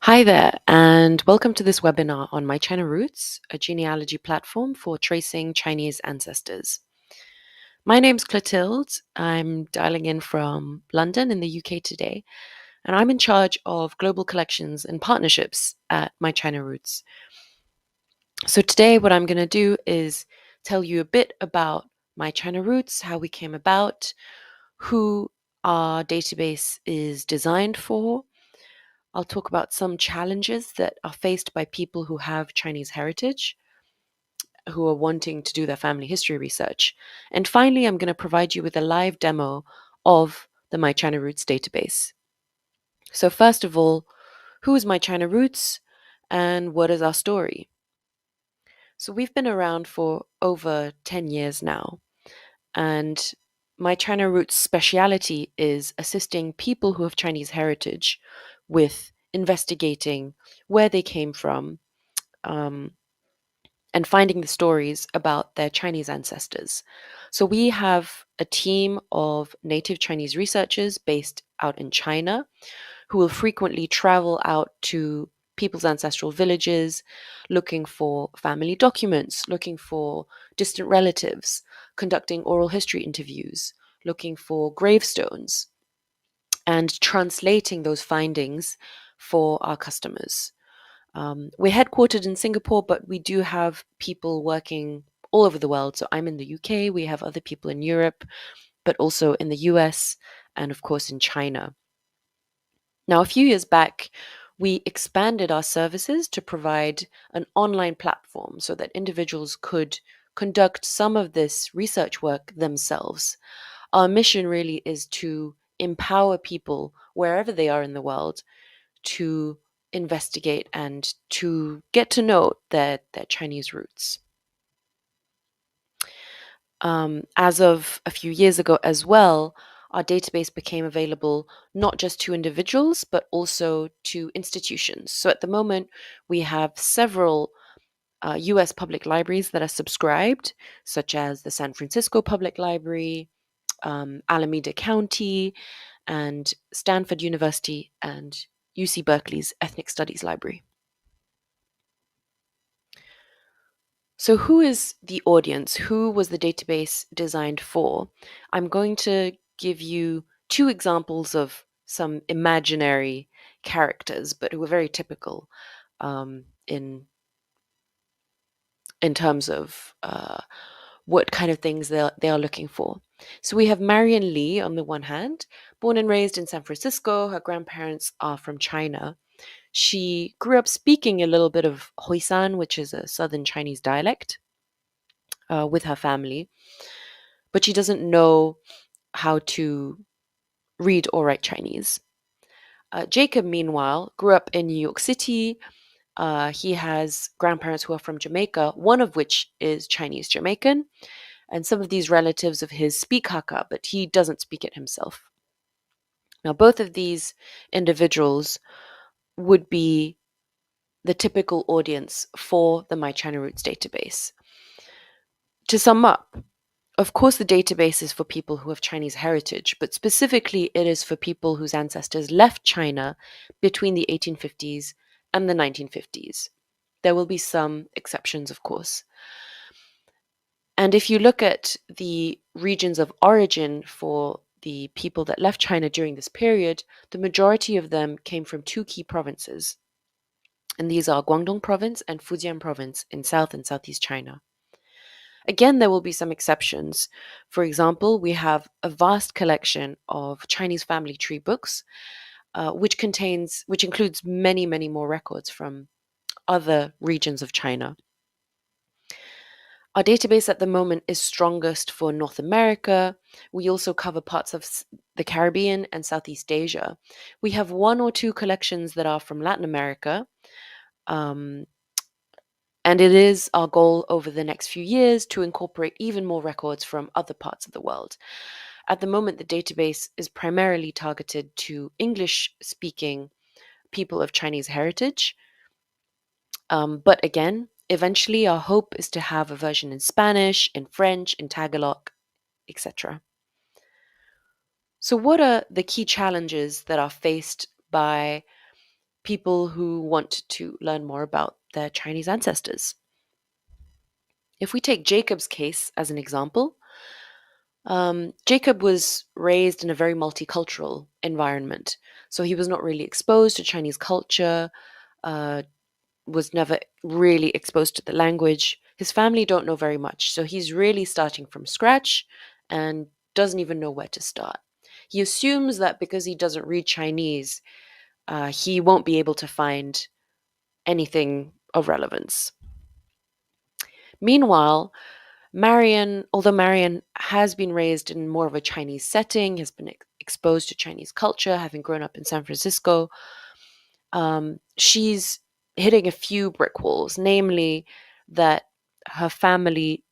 Hi there, and welcome to this webinar on My China Roots, a genealogy platform for tracing Chinese ancestors. My name's Clotilde. I'm dialing in from London in the UK today, and I'm in charge of global collections and partnerships at My China Roots. So today, what I'm going to do is tell you a bit about My China Roots, how we came about, who our database is designed for. I'll talk about some challenges that are faced by people who have Chinese heritage, who are wanting to do their family history research. And finally, I'm going to provide you with a live demo of the My China Roots database. So first of all, who is My China Roots and what is our story? So we've been around for over 10 years now, and My China Roots speciality is assisting people who have Chinese heritage with investigating where they came from, um, and finding the stories about their Chinese ancestors. So we have a team of native Chinese researchers based out in China who will frequently travel out to people's ancestral villages looking for family documents, looking for distant relatives, conducting oral history interviews, looking for gravestones, and translating those findings for our customers. We're headquartered in Singapore, but we do have people working all over the world. So I'm in the UK, we have other people in Europe, but also in the US and, of course, in China. Now, a few years back, we expanded our services to provide an online platform so that individuals could conduct some of this research work themselves. Our mission really is to empower people wherever they are in the world to investigate and to get to know their Chinese roots. As of a few years ago as well, our database became available not just to individuals, but also to institutions. So at the moment, we have several US public libraries that are subscribed, such as the San Francisco Public Library, Alameda County, and Stanford University, and UC Berkeley's Ethnic Studies Library. So, who is the audience? Who was the database designed for? I'm going to give you two examples of some imaginary characters, but who are very typical in terms of what kind of things they are looking for. So we have Marion Lee on the one hand, born and raised in San Francisco. Her grandparents are from China. She grew up speaking a little bit of Hoisan, which is a southern Chinese dialect, with her family, but she doesn't know how to read or write Chinese. Jacob, meanwhile, grew up in New York City. He has grandparents who are from Jamaica, one of which is Chinese Jamaican, and some of these relatives of his speak Hakka, but he doesn't speak it himself. Now, both of these individuals would be the typical audience for the My China Roots database. To sum up, of course, the database is for people who have Chinese heritage, but specifically it is for people whose ancestors left China between the 1850s and the 1950s. There will be some exceptions, of course. And if you look at the regions of origin for the people that left China during this period, the majority of them came from two key provinces. And these are Guangdong province and Fujian province in South and Southeast China. Again, there will be some exceptions. For example, we have a vast collection of Chinese family tree books, which includes many, many more records from other regions of China. Our database at the moment is strongest for North America. We also cover parts of the Caribbean and Southeast Asia. We have one or two collections that are from Latin America. And it is our goal over the next few years to incorporate even more records from other parts of the world. At the moment, the database is primarily targeted to English-speaking people of Chinese heritage. But again, eventually our hope is to have a version in Spanish, in French, in Tagalog, etc. So what are the key challenges that are faced by people who want to learn more about their Chinese ancestors. If we take Jacob's case as an example, Jacob was raised in a very multicultural environment. So he was not really exposed to Chinese culture, uh, was never really exposed to the language. His family don't know very much. So he's really starting from scratch and doesn't even know where to start. He assumes that because he doesn't read Chinese, he won't be able to find anything of relevance. Meanwhile, although Marian has been raised in more of a Chinese setting, has been exposed to Chinese culture, having grown up in San Francisco, she's hitting a few brick walls, namely that her family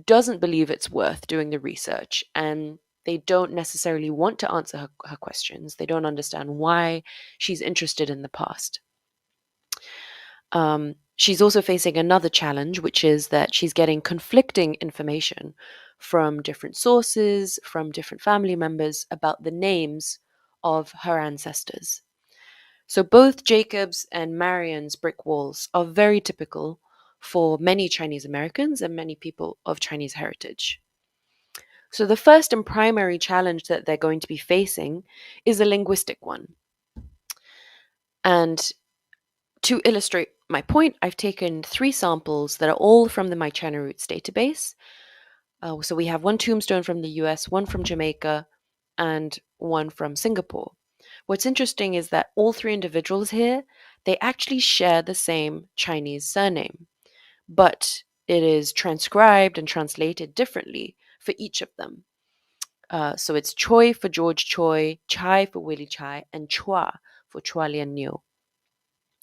doesn't believe it's worth doing the research and they don't necessarily want to answer her questions. They don't understand why she's interested in the past. She's also facing another challenge, which is that she's getting conflicting information from different sources, from different family members about the names of her ancestors. So both Jacob's and Marian's brick walls are very typical for many Chinese Americans and many people of Chinese heritage. So the first and primary challenge that they're going to be facing is a linguistic one. And to illustrate my point, I've taken 3 samples that are all from the My China Roots database. So we have one tombstone from the US, one from Jamaica, and one from Singapore. What's interesting is that all 3 individuals here, they actually share the same Chinese surname, but it is transcribed and translated differently for each of them. So it's Choi for George Choi, Chai for Willie Chai, and Chua for Chua Lian Niu.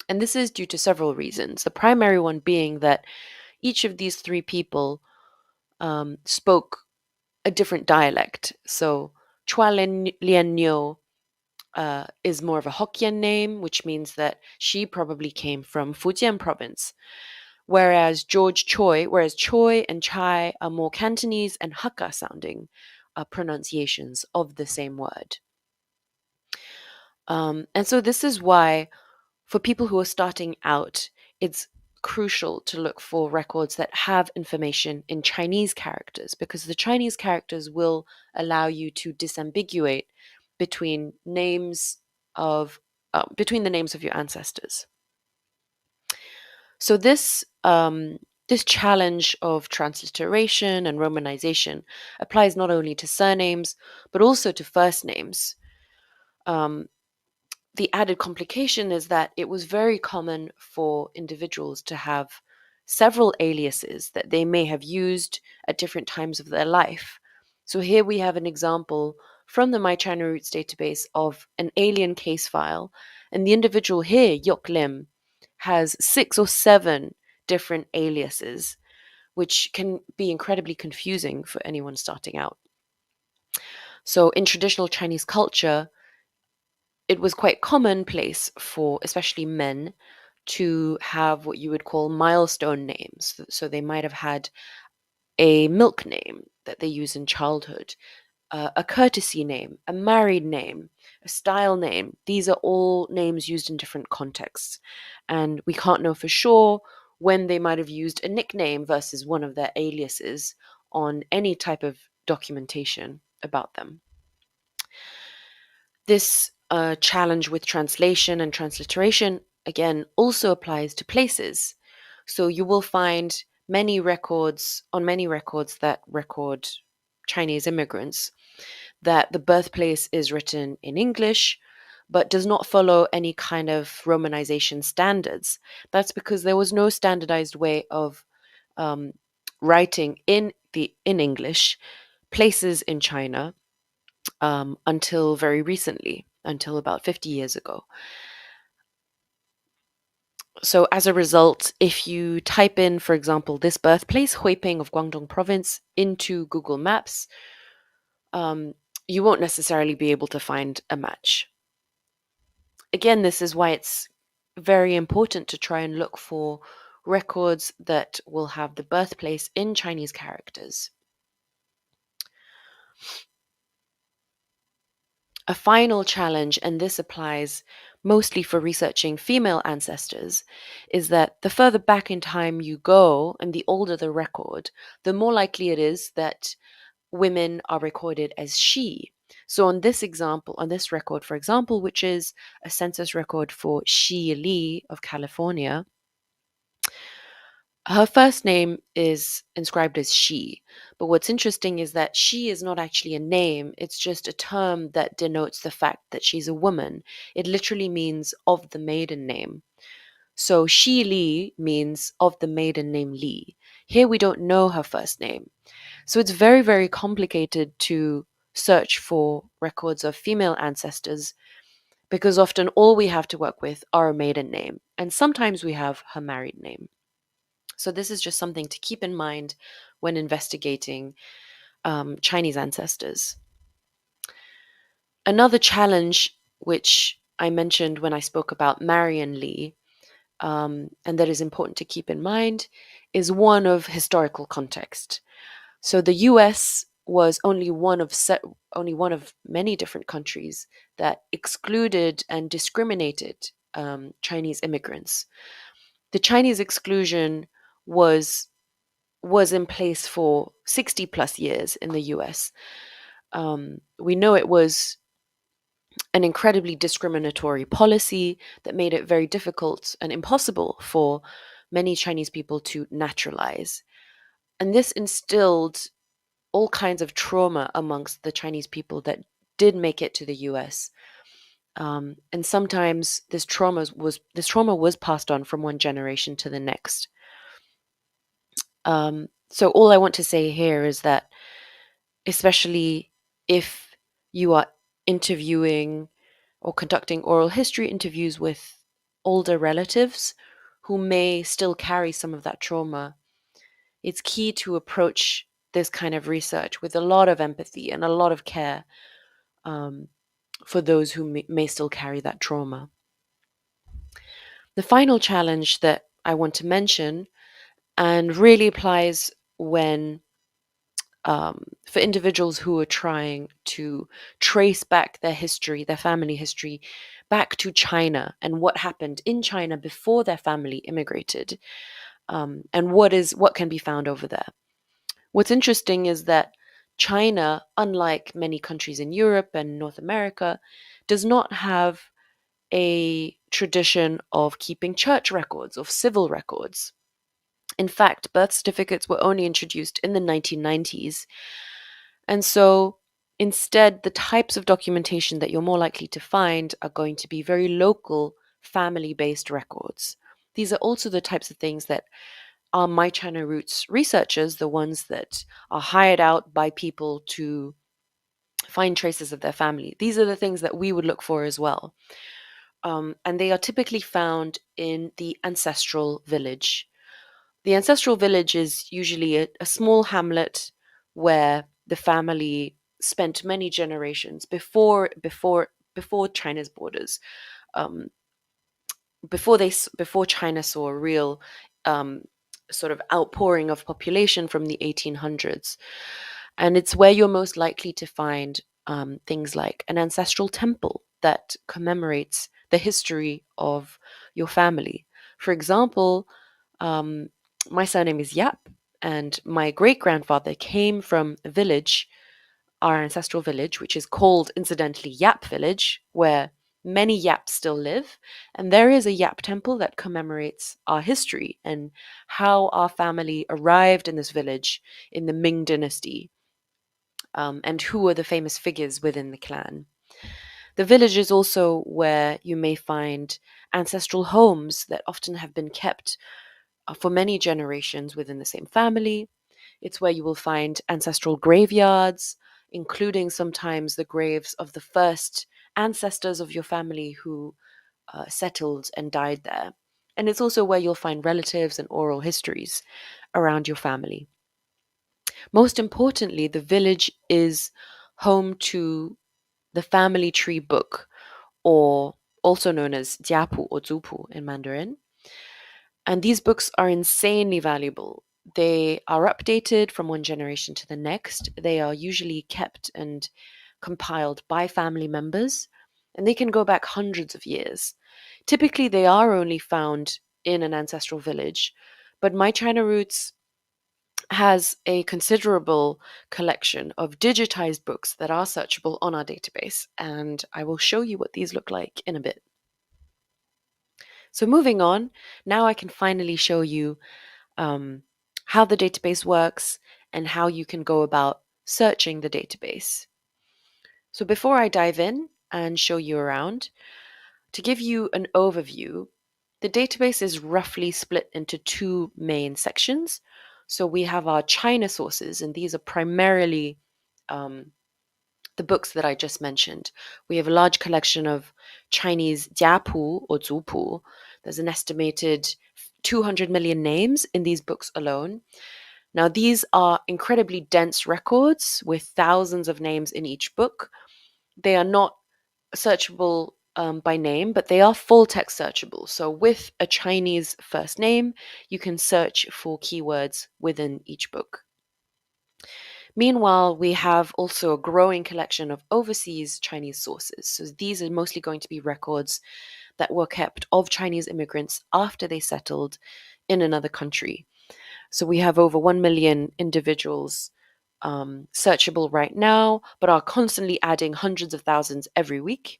And this is due to several reasons. The primary one being that each of these 3 people spoke a different dialect. So Chua Lian Niu is more of a Hokkien name, which means that she probably came from Fujian province. Whereas Choi and Chai are more Cantonese and Hakka sounding pronunciations of the same word. And so this is why, for people who are starting out, it's crucial to look for records that have information in Chinese characters, because the Chinese characters will allow you to disambiguate between between the names of your ancestors. So this challenge of transliteration and romanization applies not only to surnames but also to first names. Um, the added complication is that it was very common for individuals to have several aliases that they may have used at different times of their life. So here we have an example from the My China Roots database of an alien case file, and the individual here, Yok Lim, has 6 or 7 different aliases, which can be incredibly confusing for anyone starting out. So in traditional Chinese culture, it was quite commonplace for especially men to have what you would call milestone names. So they might have had a milk name that they use in childhood, a courtesy name, a married name, a style name. These are all names used in different contexts. And we can't know for sure when they might have used a nickname versus one of their aliases on any type of documentation about them. This challenge with translation and transliteration, again, also applies to places. So you will find many records that record Chinese immigrants that the birthplace is written in English but does not follow any kind of romanization standards. That's because there was no standardized way of um, writing in English places in China until very recently, until about 50 years ago. So as a result, if you type in, for example, this birthplace, Huiping of Guangdong province, into Google Maps, you won't necessarily be able to find a match. Again, this is why it's very important to try and look for records that will have the birthplace in Chinese characters. A final challenge, and this applies mostly for researching female ancestors, is that the further back in time you go and the older the record, the more likely it is that women are recorded as she. So on this example, on this record, for example, which is a census record for Shi Li of California, her first name is inscribed as she. But what's interesting is that she is not actually a name, it's just a term that denotes the fact that she's a woman. It literally means of the maiden name. So Shi Li means of the maiden name Li. Here we don't know her first name. So it's very, very complicated to search for records of female ancestors because often all we have to work with are a maiden name, and sometimes we have her married name. So this is just something to keep in mind when investigating Chinese ancestors. Another challenge, which I mentioned when I spoke about Marion Li, and that is important to keep in mind, is one of historical context. So the U.S. was only one of many different countries that excluded and discriminated Chinese immigrants. The Chinese exclusion was was in place for 60 plus years in the US. We know it was an incredibly discriminatory policy that made it very difficult and impossible for many Chinese people to naturalize. And this instilled all kinds of trauma amongst the Chinese people that did make it to the US. And sometimes this trauma was passed on from one generation to the next. So all I want to say here is that, especially if you are interviewing or conducting oral history interviews with older relatives who may still carry some of that trauma, it's key to approach this kind of research with a lot of empathy and a lot of care, um, for those who may still carry that trauma. The final challenge that I want to mention, and really applies when for individuals who are trying to trace back their history, their family history, back to China and what happened in China before their family immigrated, and what can be found over there. What's interesting is that China, unlike many countries in Europe and North America, does not have a tradition of keeping church records, of civil records. In fact, birth certificates were only introduced in the 1990s. And so instead, the types of documentation that you're more likely to find are going to be very local, family based records. These are also the types of things that our My China Roots researchers, the ones that are hired out by people to find traces of their family, these are the things that we would look for as well. And they are typically found in the ancestral village. The ancestral village is usually a small hamlet where the family spent many generations before China's borders, um, before China saw a real um, sort of outpouring of population from the 1800s. And it's where you're most likely to find things like an ancestral temple that commemorates the history of your family. For example, um, my surname is Yap, and my great grandfather came from a village, our ancestral village, which is called incidentally Yap Village, where many Yaps still live. And there is a Yap temple that commemorates our history and how our family arrived in this village in the Ming Dynasty, and who were the famous figures within the clan. The village is also where you may find ancestral homes that often have been kept for many generations within the same family. It's where you will find ancestral graveyards, including sometimes the graves of the first ancestors of your family who settled and died there. And it's also where you'll find relatives and oral histories around your family. Most importantly, the village is home to the family tree book, or also known as jiapu or zupu in Mandarin. And these books are insanely valuable. They are updated from one generation to the next. They are usually kept and compiled by family members, and they can go back hundreds of years. Typically, they are only found in an ancestral village, but My China Roots has a considerable collection of digitized books that are searchable on our database, and I will show you what these look like in a bit. So moving on, now I can finally show you how the database works and how you can go about searching the database. So before I dive in and show you around, to give you an overview, the database is roughly split into two main sections. So we have our China sources, and these are primarily the books that I just mentioned. We have a large collection of Chinese jiapu or zupu. There's an estimated 200 million names in these books alone. Now, these are incredibly dense records with thousands of names in each book. They are not searchable by name, but they are full text searchable. So, with a Chinese first name, you can search for keywords within each book. Meanwhile, we have also a growing collection of overseas Chinese sources. So, these are mostly going to be records that were kept of Chinese immigrants after they settled in another country. So, we have over 1 million individuals searchable right now, but are constantly adding hundreds of thousands every week.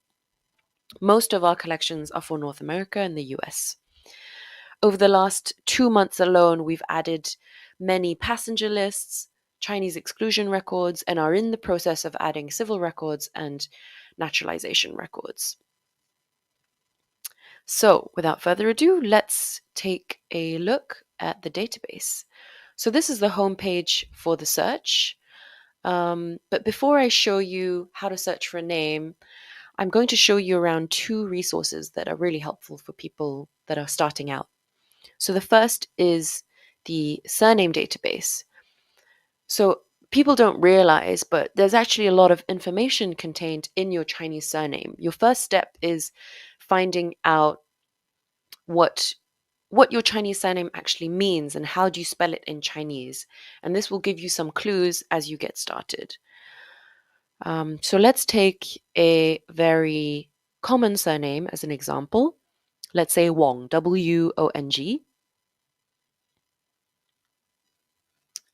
Most of our collections are for North America and the US. Over the last 2 months alone, we've added many passenger lists, Chinese exclusion records, and are in the process of adding civil records and naturalization records. So, without further ado, let's take a look at the database. So, this is the homepage for the search. But before I show you how to search for a name, I'm going to show you around two resources that are really helpful for people that are starting out. So the first is the surname database. So people don't realize, but there's actually a lot of information contained in your Chinese surname. Your first step is finding out what your Chinese surname actually means and how do you spell it in Chinese. And this will give you some clues as you get started. So let's take a very common surname as an example. Let's say Wong, W-O-N-G.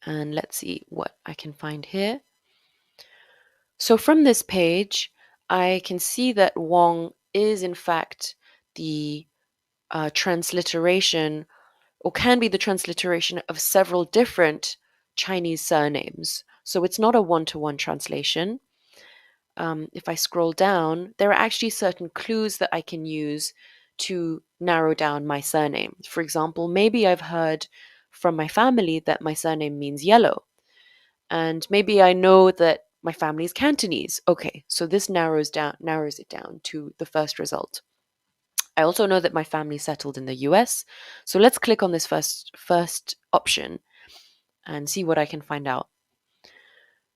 And let's see what I can find here. So from this page, I can see that Wong is in fact the transliteration, or can be the transliteration of several different Chinese surnames. So it's not a one-to-one translation. If I scroll down, there are actually certain clues that I can use to narrow down my surname. For example, maybe I've heard from my family that my surname means yellow. And maybe I know that my family is Cantonese. Okay, so this narrows it down to the first result. I also know that my family settled in the US. So let's click on this first option and see what I can find out.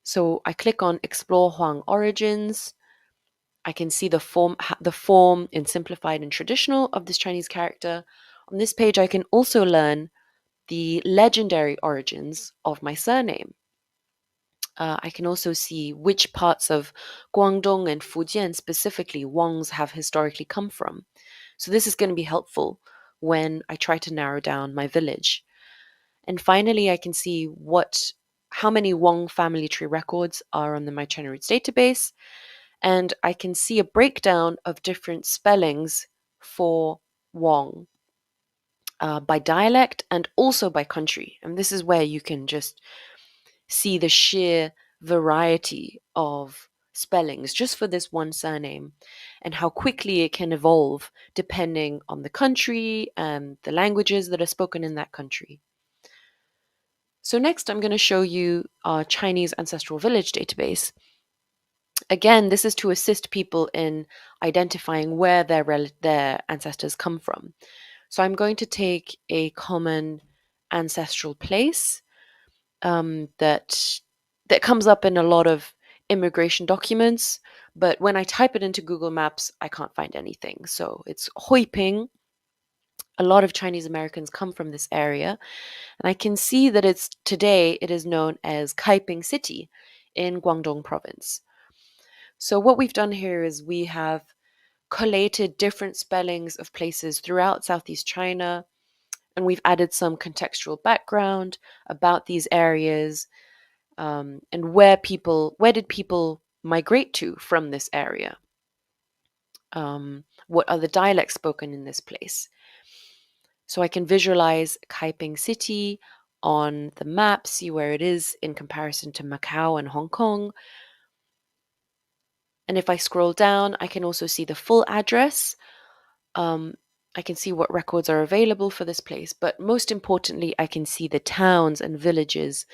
So I click on Explore Huang Origins. I can see the form in simplified and traditional of this Chinese character. On this page, I can also learn the legendary origins of my surname. I can also see which parts of Guangdong and Fujian specifically Wangs have historically come from. So this is going to be helpful when I try to narrow down my village. And finally, I can see how many Wang family tree records are on the My China Roots database, and I can see a breakdown of different spellings for Wang by dialect and also by country. And this is where you can just see the sheer variety of spellings just for this one surname and how quickly it can evolve depending on the country and the languages that are spoken in that country. So next I'm going to show you our Chinese ancestral village database. Again, this is to assist people in identifying where their ancestors come from. So I'm going to take a common ancestral place that comes up in a lot of immigration documents, but when I type it into Google Maps, I can't find anything. So it's Huiping. A lot of Chinese Americans come from this area, and I can see that today it is known as Kaiping City in Guangdong province. So what we've done here is we have collated different spellings of places throughout Southeast China, and we've added some contextual background about these areas, and where did people migrate to from this area? What are the dialects spoken in this place? So I can visualize Kaiping City on the map, see where it is in comparison to Macau and Hong Kong. And if I scroll down, I can also see the full address. Um, I can see what records are available for this place, but most importantly, I can see the towns and villages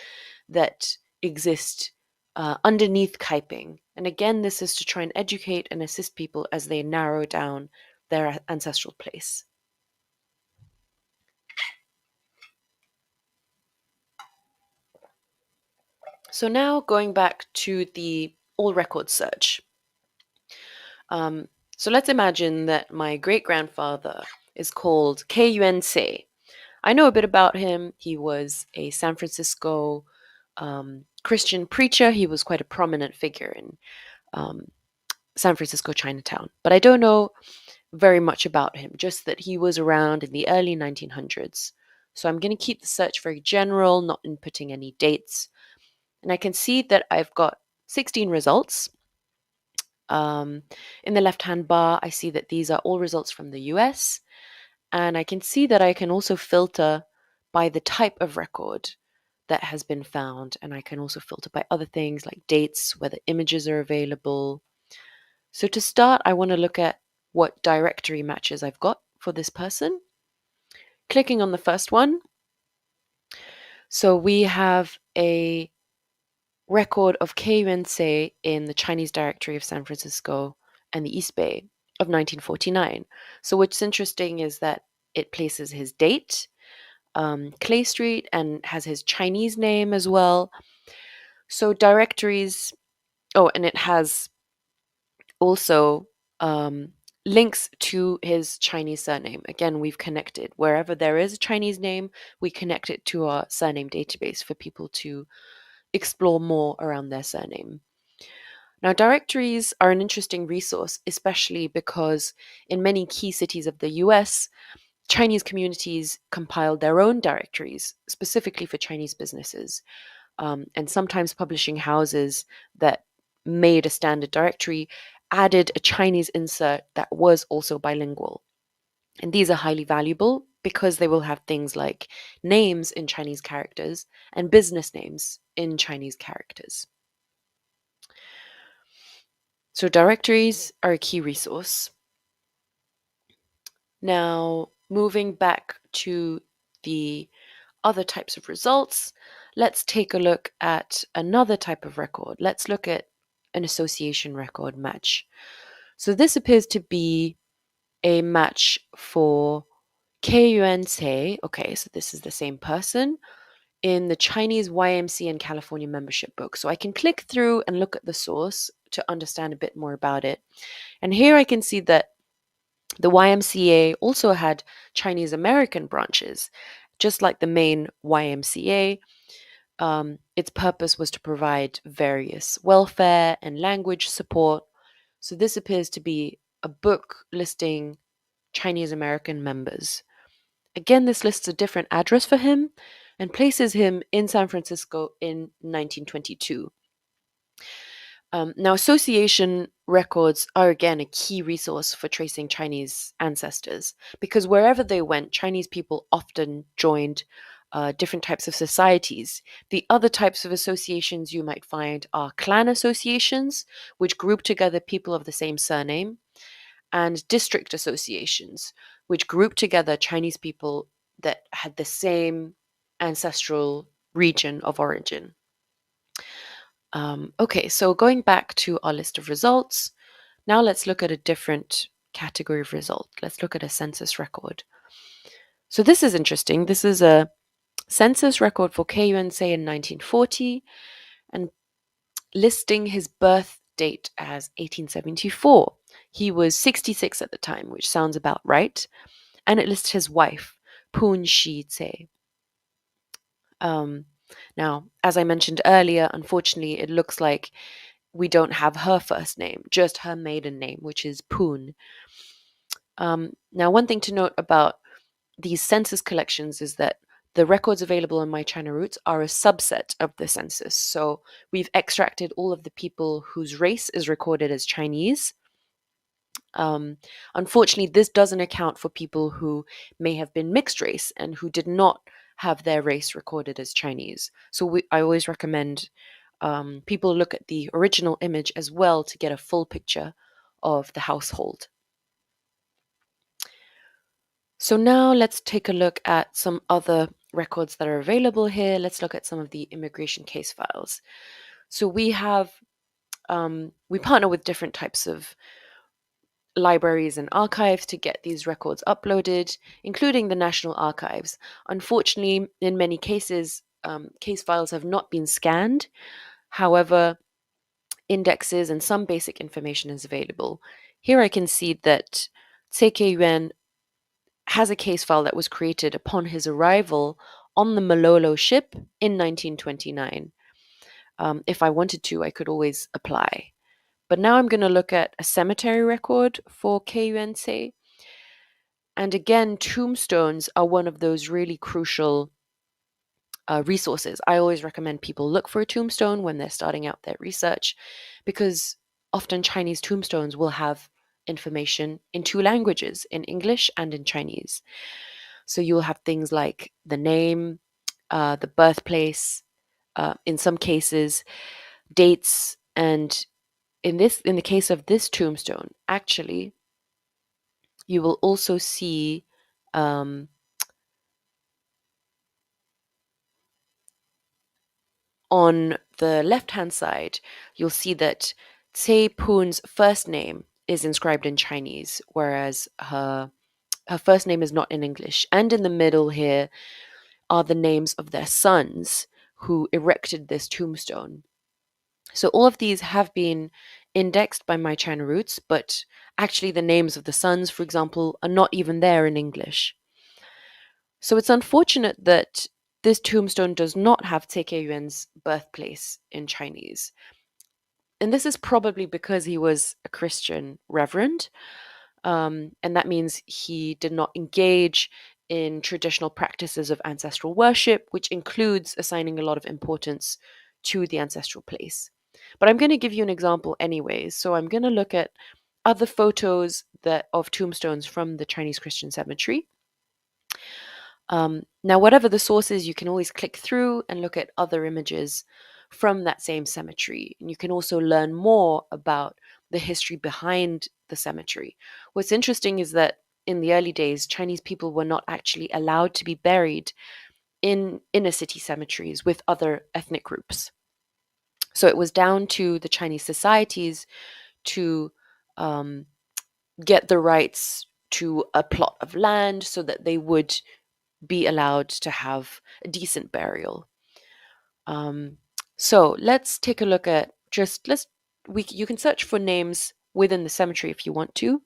that exist underneath Kaiping. And again, this is to try and educate and assist people as they narrow down their ancestral place. So now going back to the all records search. Um, so let's imagine that my great grandfather is called K-U-N-C. I know a bit about him. He was a San Francisco Christian preacher. He was quite a prominent figure in um, San Francisco Chinatown. But I don't know very much about him, just that he was around in the early 1900s. So I'm going to keep the search very general, not inputting any dates. And I can see that I've got 16 results. In the left-hand bar, I see that these are all results from the US. And I can see that I can also filter by the type of record that has been found. And I can also filter by other things like dates, whether images are available. So to start, I want to look at what directory matches I've got for this person. Clicking on the first one. So we have a record of KUNC in the Chinese Directory of San Francisco and the East Bay of 1949. So what's interesting is that it places his date, Clay Street, and has his Chinese name as well. So directories, oh, and it has also links to his Chinese surname. Again, we've connected. Wherever there is a Chinese name, we connect it to our surname database for people to explore more around their surname. Now, directories are an interesting resource, especially because in many key cities of the US, Chinese communities compiled their own directories specifically for Chinese businesses. And sometimes publishing houses that made a standard directory added a Chinese insert that was also bilingual. And these are highly valuable because they will have things like names in Chinese characters and business names in Chinese characters. So directories are a key resource. Now, moving back to the other types of results, let's take a look at another type of record. Let's look at an association record match. So this appears to be a match for KUNC. Okay, so this is the same person in the Chinese YMCA and California membership book. So I can click through and look at the source to understand a bit more about it. And here I can see that the YMCA also had Chinese American branches, just like the main YMCA. Its purpose was to provide various welfare and language support. So this appears to be a book listing Chinese American members. Again, this lists a different address for him and places him in San Francisco in 1922. Now, association records are again a key resource for tracing Chinese ancestors because wherever they went, Chinese people often joined different types of societies. The other types of associations you might find are clan associations, which group together people of the same surname, and district associations, which group together Chinese people that had the same ancestral region of origin. Okay, so going back to our list of results, now let's look at a different category of result. Let's look at a census record. So this is interesting. This is a census record for KUNC in 1940 and listing his birth date as 1874. He was 66 at the time, which sounds about right. And it lists his wife, Poon Shi Tse. Now, as I mentioned earlier, unfortunately, it looks like we don't have her first name, just her maiden name, which is Poon. Now, one thing to note about these census collections is that the records available in My China Roots are a subset of the census. So we've extracted all of the people whose race is recorded as Chinese. Unfortunately, this doesn't account for people who may have been mixed race and who did not have their race recorded as Chinese. So I always recommend people look at the original image as well to get a full picture of the household. So now let's take a look at some other records that are available here. Let's look at some of the immigration case files. So we partner with different types of libraries and archives to get these records uploaded, including the National Archives. Unfortunately, in many cases, case files have not been scanned. However, indexes and some basic information is available. Here I can see that Ceke Yuan has a case file that was created upon his arrival on the Malolo ship in 1929. If I wanted to, I could always apply. But now I'm going to look at a cemetery record for KUNC. And again, tombstones are one of those really crucial resources. I always recommend people look for a tombstone when they're starting out their research, because often Chinese tombstones will have information in two languages, in English and in Chinese. So you'll have things like the name, the birthplace, in some cases, dates, and in the case of this tombstone, actually, you will also see on the left-hand side, you'll see that Cei Poon's first name is inscribed in Chinese, whereas her first name is not in English. And in the middle here are the names of their sons who erected this tombstone. So all of these have been indexed by My China Roots, but actually the names of the sons, for example, are not even there in English. So it's unfortunate that this tombstone does not have Ceke Yuan's birthplace in Chinese. And this is probably because he was a Christian reverend. And that means he did not engage in traditional practices of ancestral worship, which includes assigning a lot of importance to the ancestral place. But I'm going to give you an example anyways. So I'm going to look at other photos of tombstones from the Chinese Christian cemetery. Now, whatever the source is, you can always click through and look at other images from that same cemetery. And you can also learn more about the history behind the cemetery. What's interesting is that in the early days, Chinese people were not actually allowed to be buried in inner city cemeteries with other ethnic groups. So it was down to the Chinese societies to get the rights to a plot of land so that they would be allowed to have a decent burial. So let's take a look at you can search for names within the cemetery if you want to,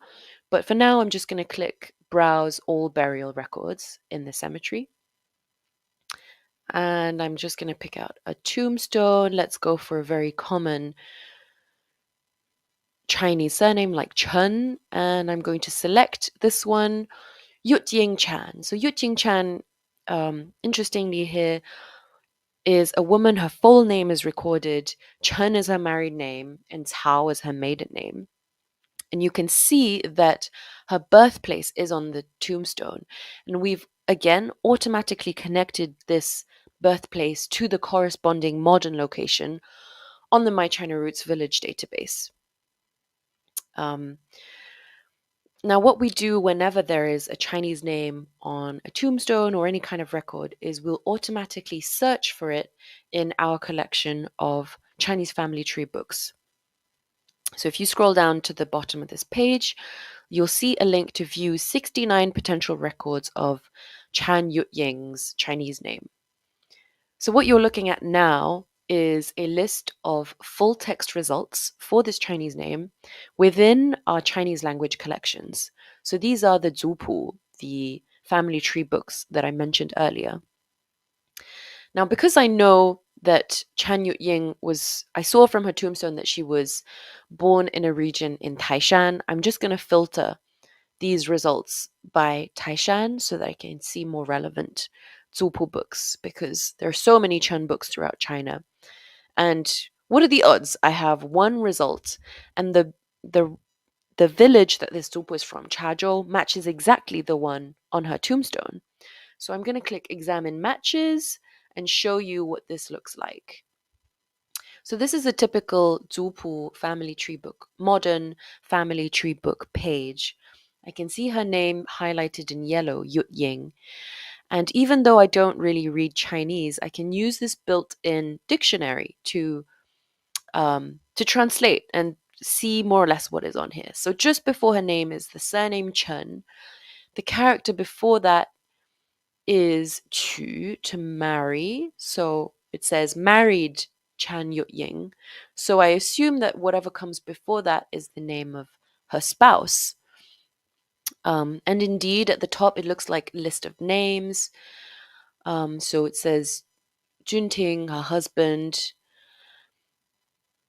but for now I'm just going to click browse all burial records in the cemetery. And I'm just going to pick out a tombstone. Let's go for a very common Chinese surname like Chen, and I'm going to select this one, Yutying Chan. So Yutying Chan, interestingly here, is a woman. Her full name is recorded. Chen is her married name, and Cao is her maiden name. And you can see that her birthplace is on the tombstone. And we've, again, automatically connected this birthplace to the corresponding modern location on the My China Roots Village database. Now, what we do whenever there is a Chinese name on a tombstone or any kind of record is we'll automatically search for it in our collection of Chinese family tree books. So if you scroll down to the bottom of this page, you'll see a link to view 69 potential records of Chan Yutying's Chinese name. So what you're looking at now is a list of full text results for this Chinese name within our Chinese language collections. So these are the Zupu, the family tree books that I mentioned earlier. Now, because I know that Chan Ying was, I saw from her tombstone that she was born in a region in Taishan. I'm just going to filter these results by Taishan so that I can see more relevant Zupu books, because there are so many Chen books throughout China. And what are the odds? I have one result, and the the village that this Zupu is from, Chazhou, matches exactly the one on her tombstone. So I'm going to click Examine Matches and show you what this looks like. So this is a typical Zupu family tree book, modern family tree book page. I can see her name highlighted in yellow, Yut Ying. And even though I don't really read Chinese, I can use this built-in dictionary to translate and see more or less what is on here. So just before her name is the surname Chen. The character before that is to marry. So it says married Chan Yut Ying. So I assume that whatever comes before that is the name of her spouse. And indeed, at the top, it looks like a list of names. So it says Junting, her husband.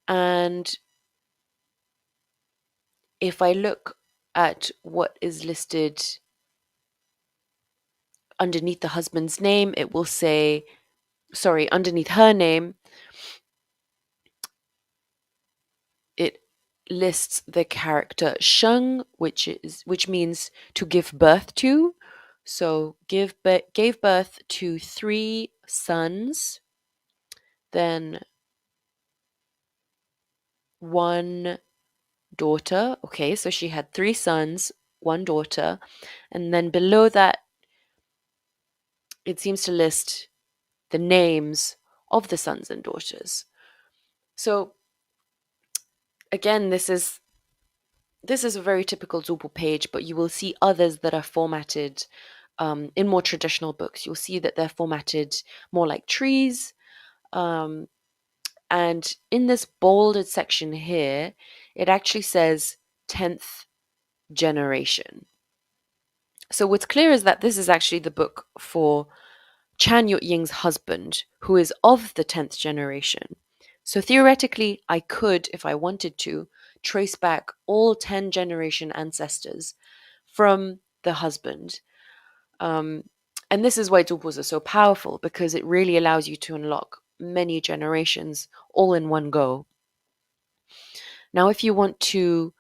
And if I look at what is listed underneath the husband's name, it will say, sorry, underneath her name, it lists the character sheng, which means to give birth to. So gave birth to 3 sons, then 1 daughter. Okay, so she had 3 sons, 1 daughter, and then below that it seems to list the names of the sons and daughters. So again, this is a very typical Drupal page, but you will see others that are formatted in more traditional books. You'll see that they're formatted more like trees. And in this bolded section here, it actually says 10th generation. So what's clear is that this is actually the book for Chan Yut-ying's husband, who is of the 10th generation. So theoretically, I could, if I wanted to, trace back all 10 generation ancestors from the husband. And this is why Zubus are so powerful, because it really allows you to unlock many generations all in one go. Now, if you want to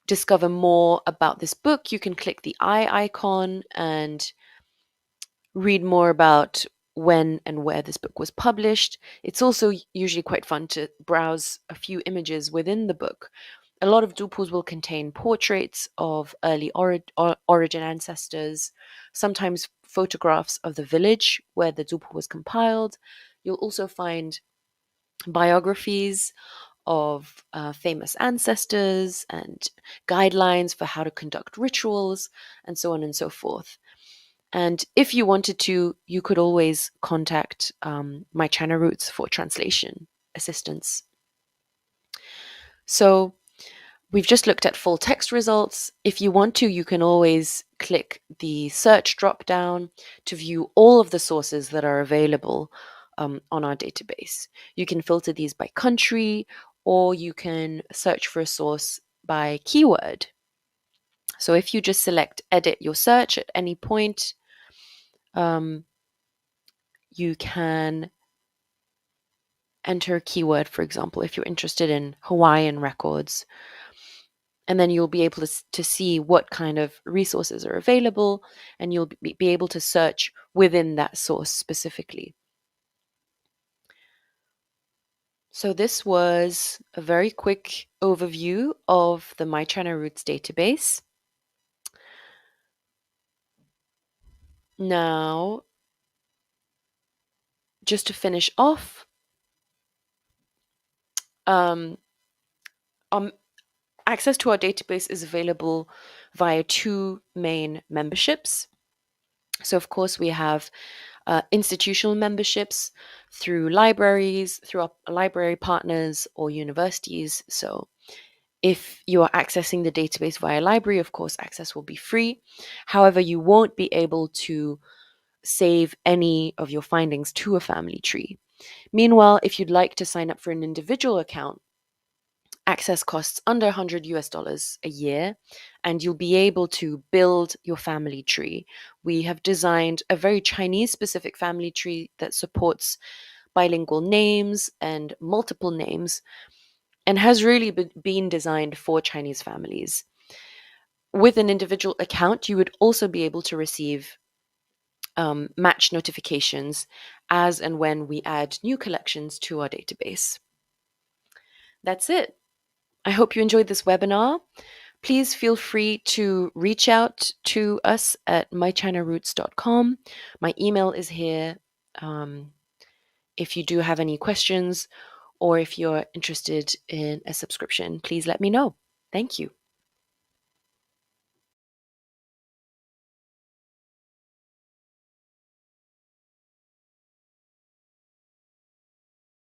discover more about this book, you can click the eye icon and read more about when and where this book was published. It's also usually quite fun to browse a few images within the book. A lot of dupus will contain portraits of early origin ancestors, sometimes photographs of the village where the dupu was compiled. You'll also find biographies of famous ancestors and guidelines for how to conduct rituals, and so on and so forth. And if you wanted to, you could always contact my China Roots for translation assistance. So we've just looked at full text results. If you want to, you can always click the search drop down to view all of the sources that are available on our database. You can filter these by country, or you can search for a source by keyword. So if you just select edit your search at any point, you can enter a keyword, for example, if you're interested in Hawaiian records, and then you'll be able to see what kind of resources are available, and you'll be able to search within that source specifically. So this was a very quick overview of the My China Roots database. Now, just to finish off, access to our database is available via 2 main memberships. So, of course, we have institutional memberships through libraries, through our library partners or universities. So if you are accessing the database via library, of course, access will be free. However, you won't be able to save any of your findings to a family tree. Meanwhile, if you'd like to sign up for an individual account, access costs under $100 a year, and you'll be able to build your family tree. We have designed a very Chinese specific family tree that supports bilingual names and multiple names and has really been designed for Chinese families. With an individual account, you would also be able to receive match notifications as and when we add new collections to our database. That's it. I hope you enjoyed this webinar. Please feel free to reach out to us at mychinaroots.com. My email is here. If you do have any questions or if you're interested in a subscription, please let me know. Thank you.